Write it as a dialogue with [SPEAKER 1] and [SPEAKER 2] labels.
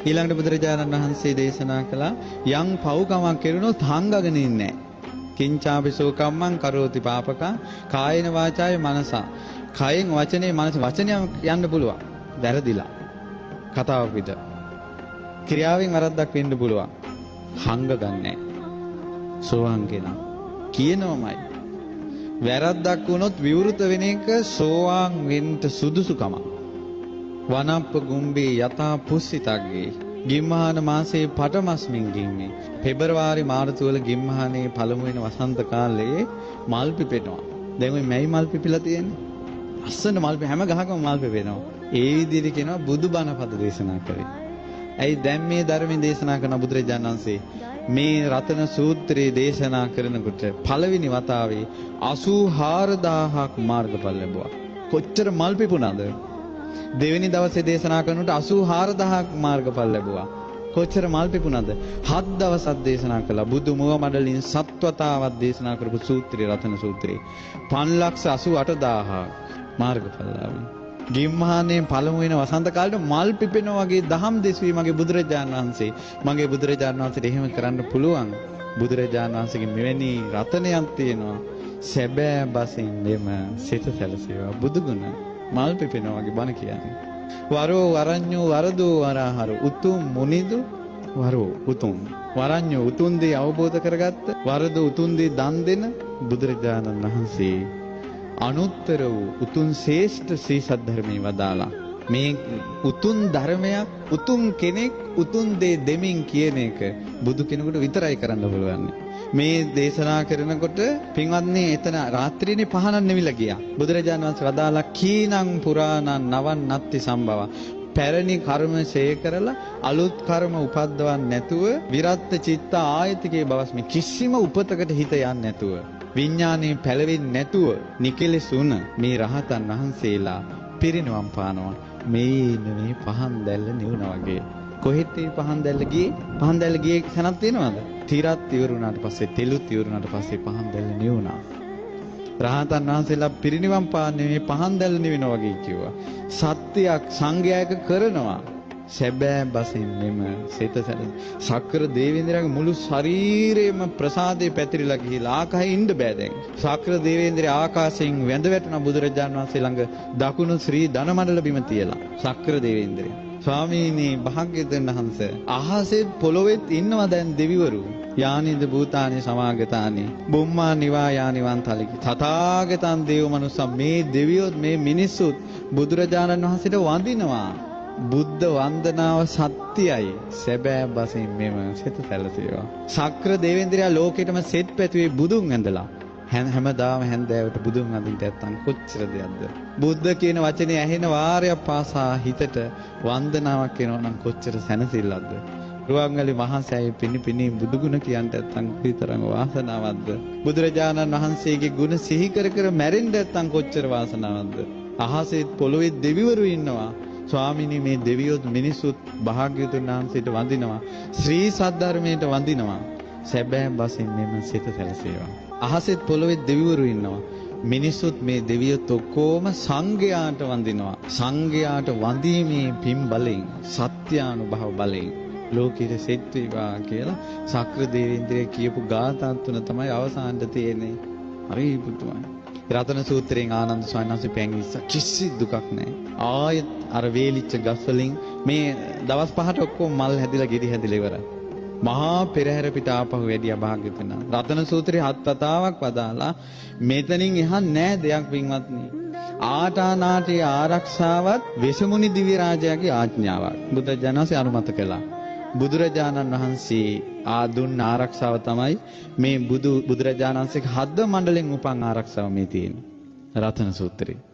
[SPEAKER 1] ඊළඟට බුදුරජාණන් වහන්සේ දේශනා කළා යම් පව්කමක් කෙරුණොත් හංගගෙන ඉන්නේ නැහැ. කිංචාපිසෝ කම්මං කරෝති පාපකං කායේන වාචාය මනසා. කයෙන් වචනේ මනස වචනය යන්න පුළුවන්. වැරදිලා. කතාවක් විතර. ක්‍රියාවෙන් වරද්දක් වෙන්න පුළුවන්. හංග ගන්නෑ. සෝවාන් කෙනා කියනවමයි. වැරද්දක් වුණොත් විවෘත වෙන එක සෝවාන් වෙන්න සුදුසුකම. වනප්ප ගුම්බේ යතා පුස්සිතග්ගේ ගිම්හාන මාසයේ පටමස්මින් ගිම්මේ පෙබරවාරි මාර්තු වල ගිම්හානේ පළමු වෙන වසන්ත කාලේ මල් පිපෙනවා. දැන් ওই මැයි මල් පිපිලා තියෙන්නේ. අස්සන මල් හැම ගහකම මල් පිපෙනවා. ඒ විදිහට කියනවා බුදුබණ පද දේශනා කරේ. ඇයි දැන් මේ ධර්මයේ දේශනා කරන බුදුරජාණන් වහන්සේ මේ රතන සූත්‍රයේ දේශනා කරනකොට පළවෙනි වතාවේ 84000ක් මාර්ගඵල ලැබුවා. කොච්චර මල් පිපුණාද? දෙවෙනි දවසේ දේශනා කරනකොට 84000ක් මාර්ගඵල ලැබුවා. කොච්චර මල් පිපුණාද? 7 දවසක් දේශනා කළා. බුදු මුව මඩලින් සත්වතාවක් දේශනා කරපු සූත්‍රය රතන සූත්‍රය. 588000ක් මාර්ගඵල ලැබුවා. ගිම්හානේ පළමු වෙන වසන්ත කාලේ මල් පිපෙනා වගේ දහම් දෙසුවේ මගේ බුදුරජාණන් වහන්සේ. මගේ බුදුරජාණන් වහන්සේට එහෙම කරන්න පුළුවන්. බුදුරජාණන් වහන්සේගේ මෙවැනි රතනයක් තියෙනවා. සැබෑ බසින් මෙම සිත සැලසේවා. බුදුගුණ මල් පිපෙනා වගේ බණ කියන්නේ. වරෝ වරඤ්ඤෝ වරදෝ වරහරු උතුම් මුනිදු වරෝ උතුම් වරඤ්ඤෝ උතුම් දේ අවබෝධ කරගත්ත වරදෝ උතුම් දේ දන් දෙන බුදුරජාණන් වහන්සේ අනුත්තර වූ උතුම් ශ්‍රේෂ්ඨ ශ්‍රී සද්ධර්මයේ වදාලා මේ උතුම් ධර්මයක් උතුම් කෙනෙක් උතුම් දේ දෙමින් කියන එක බුදු කෙනෙකුට විතරයි කරන්න පුළුවන්. මේ දේශනා කරනකොට පින්වත්නි එතන රාත්‍රියේ පහනක් නෙවිලා ගියා. බුදුරජාණන් වහන්සේ වදාලා කීනං පුරාණං නවන් නත්ති සම්භව. පැරණි කර්ම ශේ කරලා අලුත් කර්ම උපද්දවන්නේ නැතුව විරත් චිත්ත ආයතිකේ බවස්මි කිසිම උපතකට හිත යන්නේ නැතුව විඥානේ පැලවෙන්නේ නැතුව නිකලෙසුන මේ රහතන් වහන්සේලා පිරිනවම් පානවා. මේ පහන් දැල්ල නිවුණා වගේ. කොහෙද මේ පහන් දැල්ල ගියේ? පහන් දැල්ල ගියේ තැනක් තියෙනවද? තිරත් ඉවරුණාට පස්සේ තෙලුත් ඉවරුණාට පස්සේ පහන් දැල්ල නිවුණා. රහතන් වහන්සේලා පිරිනිවන් පාන්නේ මේ පහන් දැල්ල නිවෙනවා වගේ කිව්වා. සත්‍යයක් සංඝයායක කරනවා. සැබෑ බසින් මෙම සිත සක්‍ර දේවේන්ද්‍රයාගේ මුළු ශරීරයම ප්‍රසාදේ පැතිරිලා ගිහිලා ආකාශයේ ඉන්න බෑ දැන්. සක්‍ර දේවේන්ද්‍රයා ආකාශයෙන් වැඳ වැටුණා බුදුරජාණන් වහන්සේ ළඟ දකුණු ශ්‍රී ධනමණ්ඩල බිම තියලා. සක්‍ර දේවේන්ද්‍රයා ස්වාමීනි භාග්‍යවතුන් වහන්සේ අහසේ පොළොවේත් ඉන්නවා දැන් දෙවිවරු. යානිද භූතානි සමාගතානි බුම්මා නිවා යානිවන්තලිකි තථාගතං දේව මනුස්ස මේ දෙවියොත් මේ මිනිස්සුත් බුදුරජාණන් වහන්සේට වඳිනවා. බුද්ධ වන්දනාව සත්‍යයි. සැබෑ බසින් මෙම සිත සැලසේවා. සක්‍ර දේවේන්ද්‍රයා ලෝකෙටම සෙත් පැතුවේ බුදුන් ඇඳලා. හැමදාම හැන්දෑවට බුදුන් අඳින්න නැත්තම් කොච්චර දෙයක්ද? බුද්ධ කියන වචනේ ඇහෙන වාරයක් පාසා හිතට වන්දනාවක් කරනවා නම් කොච්චර සැනසෙල්ලක්ද? රුවන්වැලි මහා සෑයේ පිණි බුදුගුණ කියන්න නැත්තම් විතරම වාසනාවක්ද? බුදුරජාණන් වහන්සේගේ ගුණ සිහි කර කර මැරෙන්න නැත්තම් කොච්චර වාසනාවක්ද? අහසෙත් පොළොවේ දෙවිවරු ඉන්නවා. ස්වාමිනී මේ දෙවියොත් මිනිසුත් භාග්‍යවතුන් වහන්සේට වඳිනවා. ශ්‍රී සද්ධර්මයට වඳිනවා. සැබෑ බසින් මෙම සිත සැලසේවා. අහසෙත් පොළොවේ දෙවිවරු ඉන්නවා. මිනිසුත් මේ දෙවියොත් ඔක්කොම සංඝයාට වඳිනවා. සංඝයාට වඳීමේ පින් බලෙන් සත්‍යානුභව බලෙන් ලෝකෙට සෙත් වේවා කියලා සක්‍ර දේවේන්ද්‍රය කියපු ගාථා තුන තමයි අවසානට තියෙන්නේ. හරි පුදුමයි. රතන සූත්‍රයෙන් ආනන්ද ස්වාමීන් වහන්සේ පැංගිස්ස කිසි දුකක් නැහැ. ආයෙත් අර වේලිච්ච ගස් වලින් මේ දවස් 5ට ඔක්කොම මල් හැදිලා ගෙඩි හැදිලා ඉවරයි. මහා පෙරහැර පිට ආපහු වැඩියා භාග්‍යවතුන්. රතන සූත්‍රයේ 7 වතාවක් වදාලා මෙතනින් එහා නෑ දෙයක් වින්වත්නි. ආටානාටි ආරක්ෂාවත් වෙසමුනි දිව්‍ය රාජයාගේ ආඥාවක්. බුදුරජාණන් වහන්සේ අනුමත කළා. බුදුරජාණන් වහන්සේ දුන්න ආරක්ෂාව තමයි මේ බුදුරජාණන් වහන්සේගේ හද මණ්ඩලෙන් උපන් ආරක්ෂාව මේ තියෙන්නේ. රතන සූත්‍රයේ